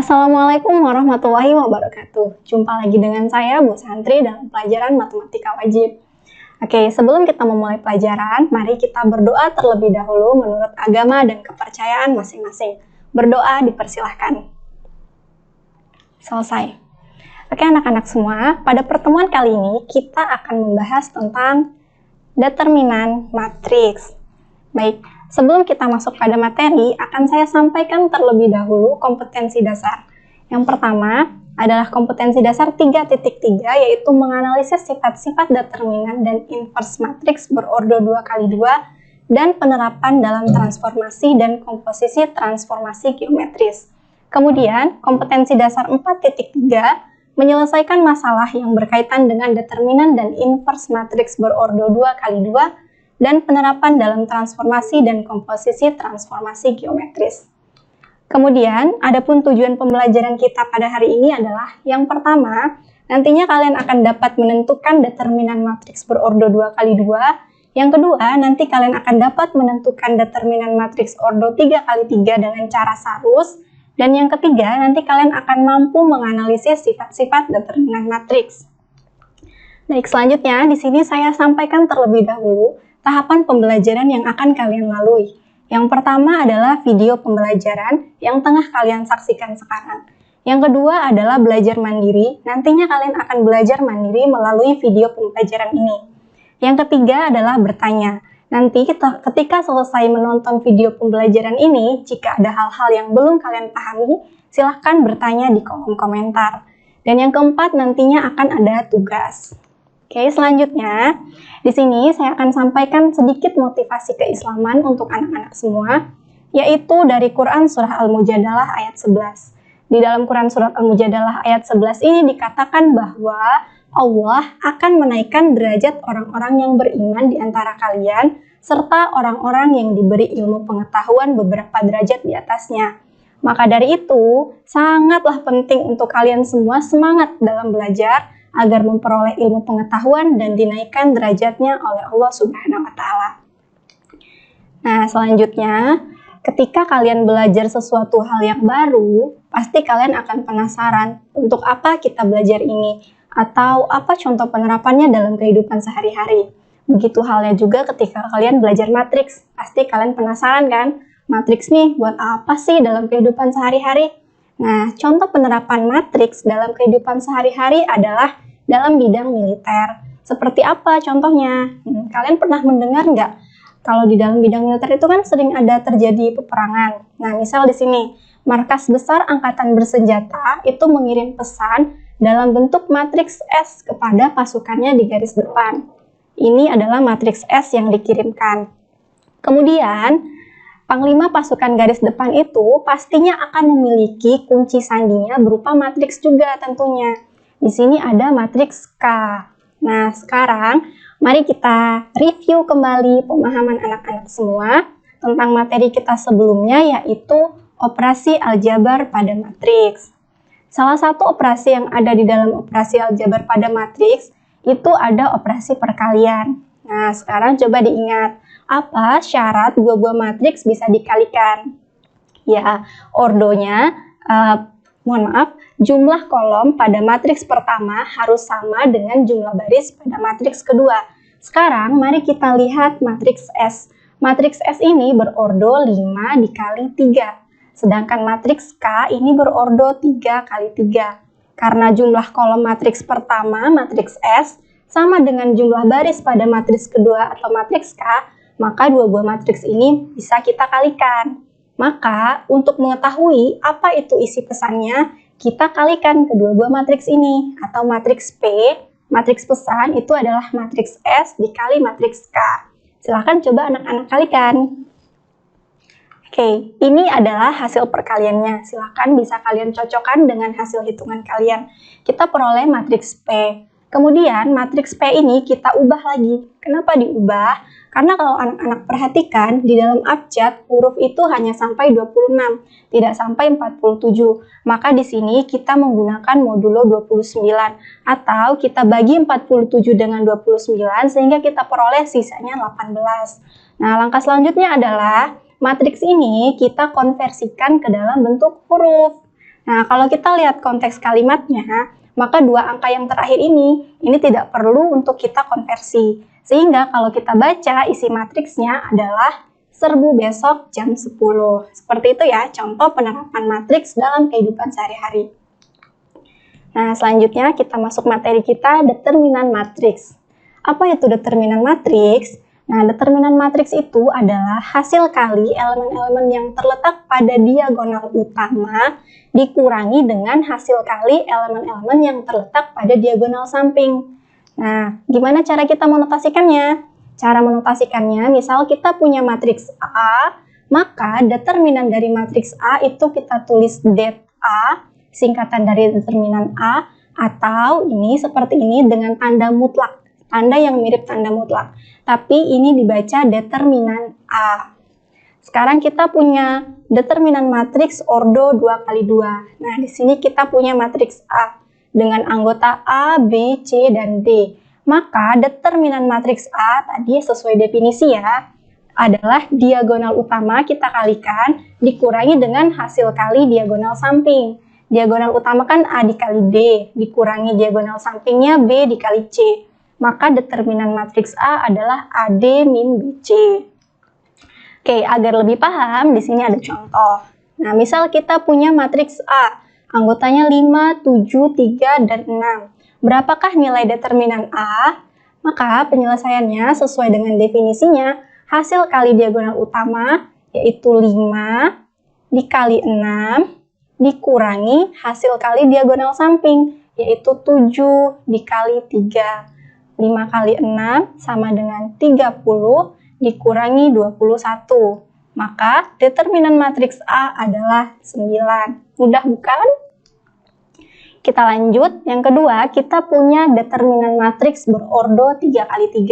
Assalamualaikum warahmatullahi wabarakatuh. Jumpa lagi dengan saya, Bu Santri, dalam pelajaran Matematika Wajib. Oke, sebelum kita memulai pelajaran, mari kita berdoa terlebih dahulu menurut agama dan kepercayaan masing-masing. Berdoa dipersilahkan. Selesai. Oke anak-anak semua, pada pertemuan kali ini kita akan membahas tentang determinan matriks. Baik, sebelum kita masuk pada materi, akan saya sampaikan terlebih dahulu kompetensi dasar. Yang pertama adalah kompetensi dasar 3.3, yaitu menganalisis sifat-sifat determinan dan inverse matriks berordo 2x2 dan penerapan dalam transformasi dan komposisi transformasi geometris. Kemudian, kompetensi dasar 4.3 menyelesaikan masalah yang berkaitan dengan determinan dan inverse matriks berordo 2x2 dan penerapan dalam transformasi dan komposisi transformasi geometris. Kemudian, adapun tujuan pembelajaran kita pada hari ini adalah yang pertama, nantinya kalian akan dapat menentukan determinan matriks berordo 2x2. Yang kedua, nanti kalian akan dapat menentukan determinan matriks ordo 3x3 dengan cara sarus. Dan yang ketiga, nanti kalian akan mampu menganalisis sifat-sifat determinan matriks. Baik, selanjutnya di sini saya sampaikan terlebih dahulu tahapan pembelajaran yang akan kalian lalui. Yang pertama adalah video pembelajaran yang tengah kalian saksikan sekarang. Yang kedua adalah belajar mandiri, nantinya kalian akan belajar mandiri melalui video pembelajaran ini. Yang ketiga adalah bertanya. Nanti ketika selesai menonton video pembelajaran ini, jika ada hal-hal yang belum kalian pahami, silahkan bertanya di kolom komentar. Dan yang keempat nantinya akan ada tugas. Oke, selanjutnya di sini saya akan sampaikan sedikit motivasi keislaman untuk anak-anak semua, yaitu dari Quran Surah Al-Mujadalah ayat 11. Di dalam Quran Surah Al-Mujadalah ayat 11 ini dikatakan bahwa Allah akan menaikkan derajat orang-orang yang beriman di antara kalian, serta orang-orang yang diberi ilmu pengetahuan beberapa derajat di atasnya. Maka dari itu, sangatlah penting untuk kalian semua semangat dalam belajar, agar memperoleh ilmu pengetahuan dan dinaikkan derajatnya oleh Allah Subhanahu wa Ta'ala. Nah, selanjutnya, ketika kalian belajar sesuatu hal yang baru, pasti kalian akan penasaran untuk apa kita belajar ini, atau apa contoh penerapannya dalam kehidupan sehari-hari. Begitu halnya juga ketika kalian belajar matriks, pasti kalian penasaran kan, matriks nih buat apa sih dalam kehidupan sehari-hari? Nah, contoh penerapan matriks dalam kehidupan sehari-hari adalah dalam bidang militer. Seperti apa contohnya? Kalian pernah mendengar nggak? Kalau di dalam bidang militer itu kan sering ada terjadi peperangan. Nah, misal di sini, markas besar angkatan bersenjata itu mengirim pesan dalam bentuk matriks S kepada pasukannya di garis depan. Ini adalah matriks S yang dikirimkan. Kemudian, Panglima pasukan garis depan itu pastinya akan memiliki kunci sandinya berupa matriks juga tentunya. Di sini ada matriks K. Nah, sekarang mari kita review kembali pemahaman anak-anak semua tentang materi kita sebelumnya, yaitu operasi aljabar pada matriks. Salah satu operasi yang ada di dalam operasi aljabar pada matriks itu ada operasi perkalian. Nah, sekarang coba diingat. Apa syarat dua buah matriks bisa dikalikan? Ya, ordonya, jumlah kolom pada matriks pertama harus sama dengan jumlah baris pada matriks kedua. Sekarang, mari kita lihat matriks S. Matriks S ini berordo 5 dikali 3. Sedangkan matriks K ini berordo 3 kali 3. Karena jumlah kolom matriks pertama, matriks S, sama dengan jumlah baris pada matriks kedua atau matriks K, maka dua buah matriks ini bisa kita kalikan. Maka, untuk mengetahui apa itu isi pesannya, kita kalikan kedua buah matriks ini, atau matriks P, matriks pesan itu adalah matriks S dikali matriks K. Silahkan coba anak-anak kalikan. Oke, ini adalah hasil perkaliannya. Silahkan bisa kalian cocokkan dengan hasil hitungan kalian. Kita peroleh matriks P. Kemudian matriks P ini kita ubah lagi. Kenapa diubah? Karena kalau anak-anak perhatikan, di dalam abjad huruf itu hanya sampai 26, tidak sampai 47. Maka di sini kita menggunakan modulo 29, atau kita bagi 47 dengan 29 sehingga kita peroleh sisanya 18. Nah, langkah selanjutnya adalah matriks ini kita konversikan ke dalam bentuk huruf. Nah, kalau kita lihat konteks kalimatnya, maka dua angka yang terakhir ini tidak perlu untuk kita konversi. Sehingga kalau kita baca isi matriksnya adalah serbu besok jam 10. Seperti itu ya, contoh penerapan matriks dalam kehidupan sehari-hari. Nah, selanjutnya kita masuk materi kita, determinan matriks. Apa itu determinan matriks? Nah, determinan matriks itu adalah hasil kali elemen-elemen yang terletak pada diagonal utama dikurangi dengan hasil kali elemen-elemen yang terletak pada diagonal samping. Nah, gimana cara kita menotasikannya? Cara menotasikannya, misal kita punya matriks A, maka determinan dari matriks A itu kita tulis det A, singkatan dari determinan A, atau ini seperti ini dengan tanda mutlak, tanda yang mirip tanda mutlak. Tapi ini dibaca determinan A. Sekarang kita punya determinan matriks ordo 2x2. Nah, di sini kita punya matriks A dengan anggota A, B, C, dan D. Maka determinan matriks A tadi sesuai definisi ya, adalah diagonal utama kita kalikan dikurangi dengan hasil kali diagonal samping. Diagonal utama kan A dikali D, dikurangi diagonal sampingnya B dikali C. Maka determinan matriks A adalah AD min BC. Oke, agar lebih paham, di sini ada contoh. Nah, misal kita punya matriks A, anggotanya 5, 7, 3, dan 6. Berapakah nilai determinan A? Maka penyelesaiannya sesuai dengan definisinya, hasil kali diagonal utama, yaitu 5 dikali 6, dikurangi hasil kali diagonal samping, yaitu 7 dikali 3. 5 kali 6 sama dengan 30 dikurangi 21. Maka determinan matriks A adalah 9. Mudah bukan? Kita lanjut. Yang kedua, kita punya determinan matriks berordo 3x3.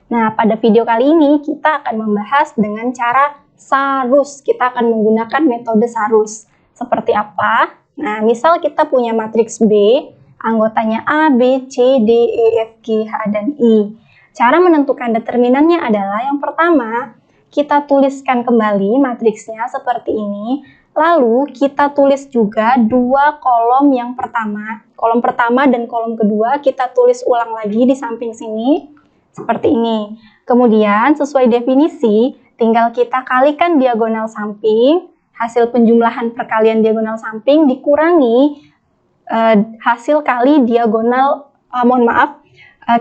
Nah, pada video kali ini kita akan membahas dengan cara Sarus. Kita akan menggunakan metode Sarus. Seperti apa? Nah, misal kita punya matriks B, anggotanya A, B, C, D, E, F, G, H, dan I. Cara menentukan determinannya adalah yang pertama, kita tuliskan kembali matriksnya seperti ini. Lalu kita tulis juga dua kolom yang pertama. Kolom pertama dan kolom kedua kita tulis ulang lagi di samping sini. Seperti ini. Kemudian sesuai definisi, tinggal kita kalikan diagonal samping. Hasil penjumlahan perkalian diagonal samping dikurangi hasil kali diagonal,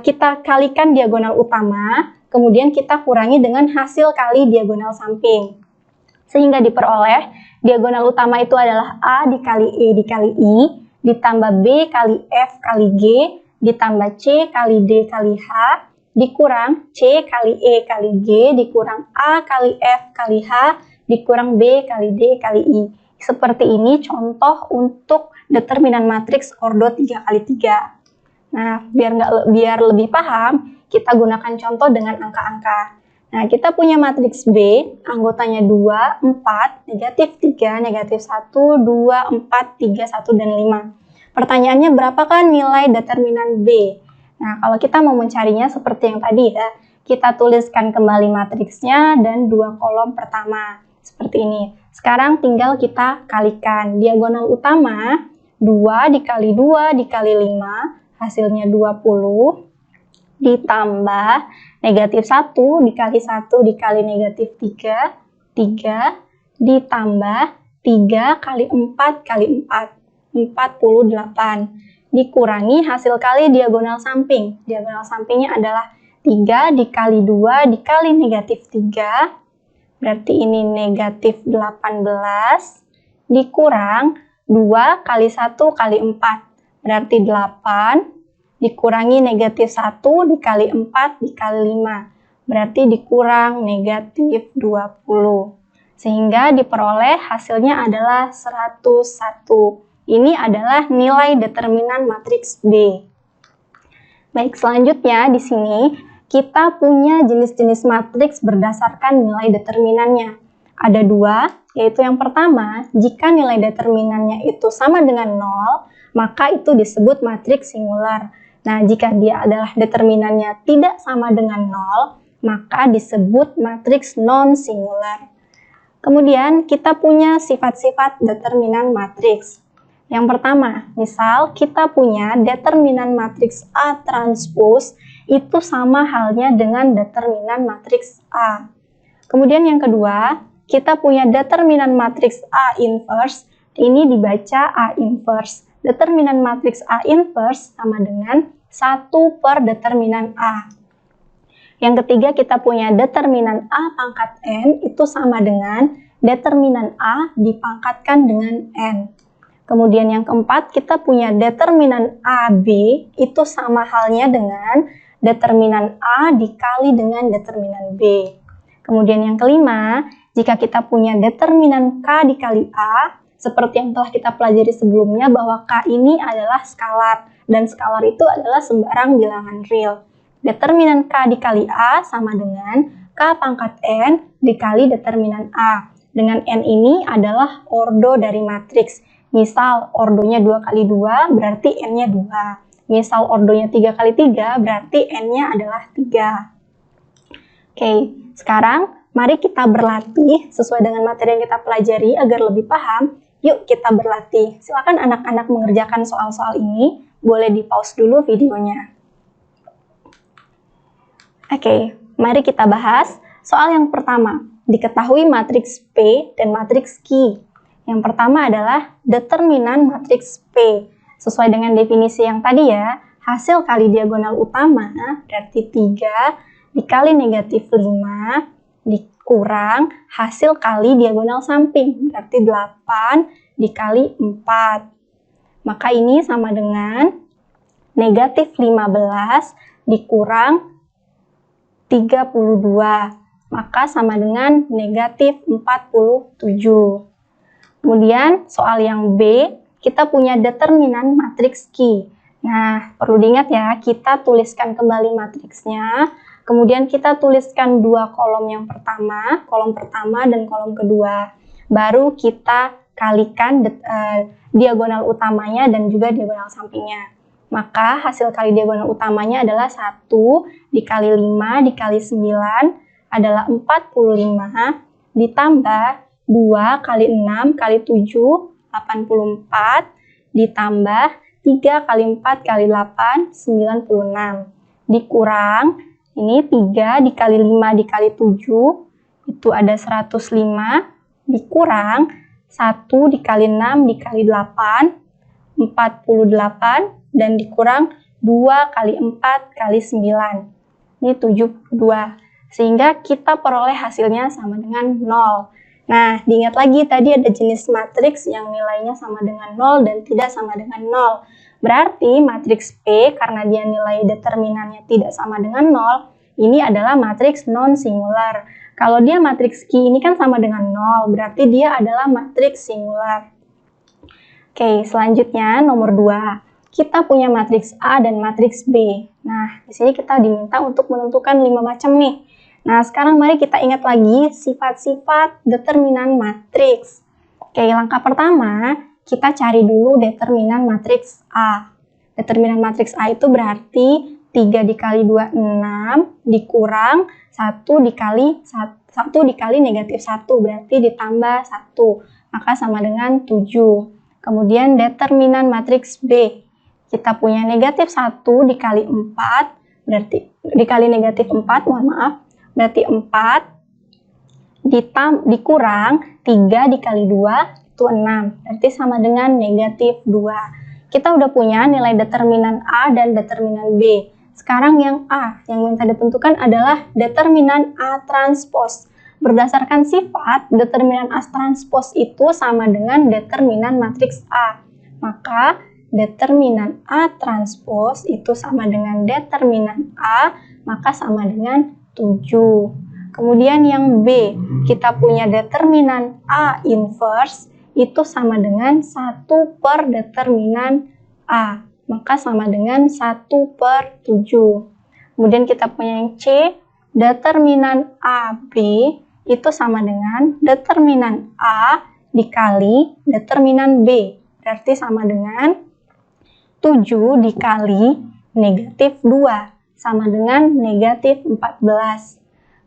kita kalikan diagonal utama, kemudian kita kurangi dengan hasil kali diagonal samping. Sehingga diperoleh diagonal utama itu adalah A dikali E dikali I, ditambah B kali F kali G, ditambah C kali D kali H, dikurang C kali E kali G, dikurang A kali F kali H, dikurang B kali D kali I. Seperti ini contoh untuk determinan matriks ordo 3x3. Nah, biar lebih paham, kita gunakan contoh dengan angka-angka. Nah, kita punya matriks B, anggotanya 2, 4, negatif 3, negatif 1, 2, 4, 3, 1, dan 5. Pertanyaannya, berapakah nilai determinan B? Nah, kalau kita mau mencarinya seperti yang tadi ya, kita tuliskan kembali matriksnya dan dua kolom pertama. Seperti ini. Sekarang tinggal kita kalikan. Diagonal utama, 2 dikali 2 dikali 5, hasilnya 20, ditambah negatif 1 dikali 1 dikali negatif 3, 3, ditambah 3 kali 4 kali 4, 48, dikurangi hasil kali diagonal samping. Diagonal sampingnya adalah 3 dikali 2 dikali negatif 3, berarti ini negatif 18, dikurang 2 kali 1 kali 4, berarti 8, dikurangi negatif 1 dikali 4 dikali 5, berarti dikurang negatif 20. Sehingga diperoleh hasilnya adalah 101. Ini adalah nilai determinan matriks B. Baik, selanjutnya di sini kita punya jenis-jenis matriks berdasarkan nilai determinannya. Ada dua, yaitu yang pertama, jika nilai determinannya itu sama dengan 0, maka itu disebut matriks singular. Nah, jika dia adalah determinannya tidak sama dengan 0, maka disebut matriks non-singular. Kemudian kita punya sifat-sifat determinan matriks. Yang pertama, misal kita punya determinan matriks A transpose itu sama halnya dengan determinan matriks A. Kemudian yang kedua, kita punya determinan matriks A inverse, ini dibaca A inverse. Determinan matriks A inverse sama dengan 1 per determinan A. Yang ketiga, kita punya determinan A pangkat N itu sama dengan determinan A dipangkatkan dengan N. Kemudian yang keempat, kita punya determinan AB itu sama halnya dengan determinan A dikali dengan determinan B. Kemudian yang kelima, jika kita punya determinan K dikali A, seperti yang telah kita pelajari sebelumnya bahwa K ini adalah skalar, dan skalar itu adalah sembarang bilangan real. Determinan K dikali A sama dengan K pangkat N dikali determinan A. Dengan N ini adalah ordo dari matriks. Misal ordonya 2 kali 2 berarti N-nya 2. Misal ordonya 3 kali 3 berarti N-nya adalah 3. Oke, sekarang mari kita berlatih sesuai dengan materi yang kita pelajari agar lebih paham. Yuk kita berlatih. Silakan anak-anak mengerjakan soal-soal ini. Boleh di-pause dulu videonya. Oke, mari kita bahas soal yang pertama. Diketahui matriks P dan matriks Q. Yang pertama adalah determinan matriks P. Sesuai dengan definisi yang tadi ya, hasil kali diagonal utama berarti 3 dikali negatif 5 dikurang hasil kali diagonal samping berarti 8 dikali 4. Maka ini sama dengan negatif 15 dikurang 32. Maka sama dengan negatif 47. Kemudian soal yang B, kita punya determinan matriks Q. Nah, perlu diingat ya, kita tuliskan kembali matriksnya. Kemudian kita tuliskan dua kolom yang pertama, kolom pertama dan kolom kedua. Baru kita kalikan diagonal utamanya dan juga diagonal sampingnya. Maka hasil kali diagonal utamanya adalah 1 dikali 5 dikali 9 adalah 45 ditambah 2 kali 6 kali 7, 84, ditambah 3 kali 4 kali 8, 96. Dikurang, ini 3 dikali 5 dikali 7, itu ada 105, dikurang 1 dikali 6 dikali 8, 48, dan dikurang 2 kali 4 kali 9. Ini 72. Sehingga kita peroleh hasilnya sama dengan 0. Nah, diingat lagi tadi ada jenis matriks yang nilainya sama dengan 0 dan tidak sama dengan 0. Berarti matriks P karena dia nilai determinannya tidak sama dengan 0, ini adalah matriks non-singular. Kalau dia matriks Q ini kan sama dengan 0, berarti dia adalah matriks singular. Oke, selanjutnya nomor 2. Kita punya matriks A dan matriks B. Nah, di sini kita diminta untuk menentukan 5 macam nih. Nah, sekarang mari kita ingat lagi sifat-sifat determinan matriks. Oke, langkah pertama, kita cari dulu determinan matriks A. Determinan matriks A itu berarti 3 dikali 2, 6, dikurang 1 dikali negatif 1, berarti ditambah 1. Maka sama dengan 7. Kemudian determinan matriks B. Kita punya negatif 1 dikali 4, berarti dikali negatif 4, mohon maaf. Berarti 4 dikurang 3 dikali 2 itu 6. Berarti sama dengan negatif 2. Kita udah punya nilai determinan A dan determinan B. Sekarang yang A, yang minta ditentukan adalah determinan A transpose. Berdasarkan sifat, determinan A transpose itu sama dengan determinan matriks A. Maka determinan A transpose itu sama dengan determinan A, maka sama dengan 7. Kemudian yang B, kita punya determinan A inverse itu sama dengan 1 per determinan A, maka sama dengan 1 per 7. Kemudian kita punya yang C, determinan AB itu sama dengan determinan A dikali determinan B, berarti sama dengan 7 dikali negatif 2. Sama dengan negatif 14.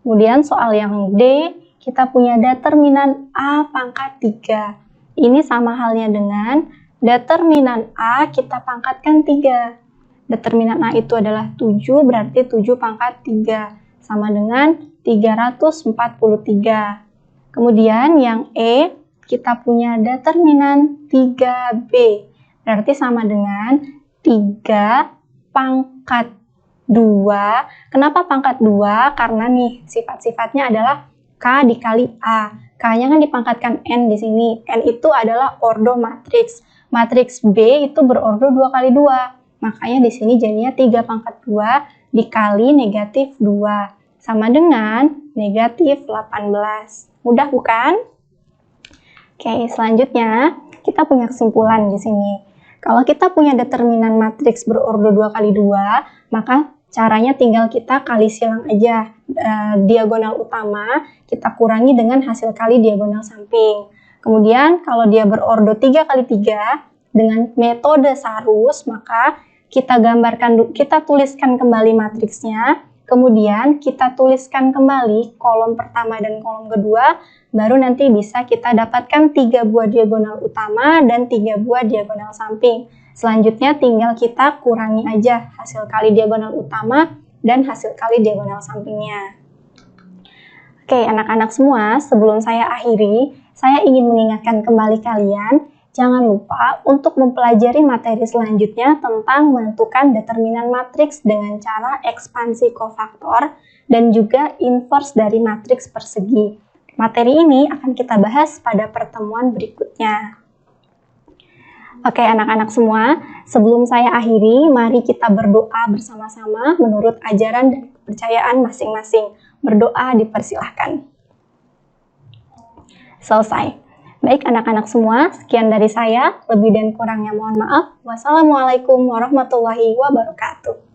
Kemudian soal yang D, kita punya determinan A pangkat 3. Ini sama halnya dengan determinan A kita pangkatkan 3. Determinan A itu adalah 7, berarti 7 pangkat 3, sama dengan 343. Kemudian yang E, kita punya determinan 3B, berarti sama dengan 3 pangkat 2. Kenapa pangkat 2? Karena nih, sifat-sifatnya adalah K dikali A. K-nya kan dipangkatkan N di sini. N itu adalah ordo matriks. Matriks B itu berordo 2 kali 2. Makanya di sini jadinya 3 pangkat 2 dikali negatif 2. Sama dengan negatif 18. Mudah bukan? Oke, selanjutnya kita punya kesimpulan di sini. Kalau kita punya determinan matriks berordo 2 kali 2, maka caranya tinggal kita kali silang aja. Diagonal utama kita kurangi dengan hasil kali diagonal samping. Kemudian kalau dia berordo 3 kali 3 dengan metode Sarus, maka kita tuliskan kembali matriksnya, kemudian kita tuliskan kembali kolom pertama dan kolom kedua, baru nanti bisa kita dapatkan 3 buah diagonal utama dan 3 buah diagonal samping. Selanjutnya tinggal kita kurangi aja hasil kali diagonal utama dan hasil kali diagonal sampingnya. Oke, anak-anak semua, sebelum saya akhiri, saya ingin mengingatkan kembali kalian, jangan lupa untuk mempelajari materi selanjutnya tentang menentukan determinan matriks dengan cara ekspansi kofaktor dan juga inverse dari matriks persegi. Materi ini akan kita bahas pada pertemuan berikutnya. Oke, anak-anak semua, sebelum saya akhiri, mari kita berdoa bersama-sama menurut ajaran dan kepercayaan masing-masing. Berdoa dipersilahkan. Selesai. Baik anak-anak semua, sekian dari saya. Lebih dan kurangnya mohon maaf. Wassalamualaikum warahmatullahi wabarakatuh.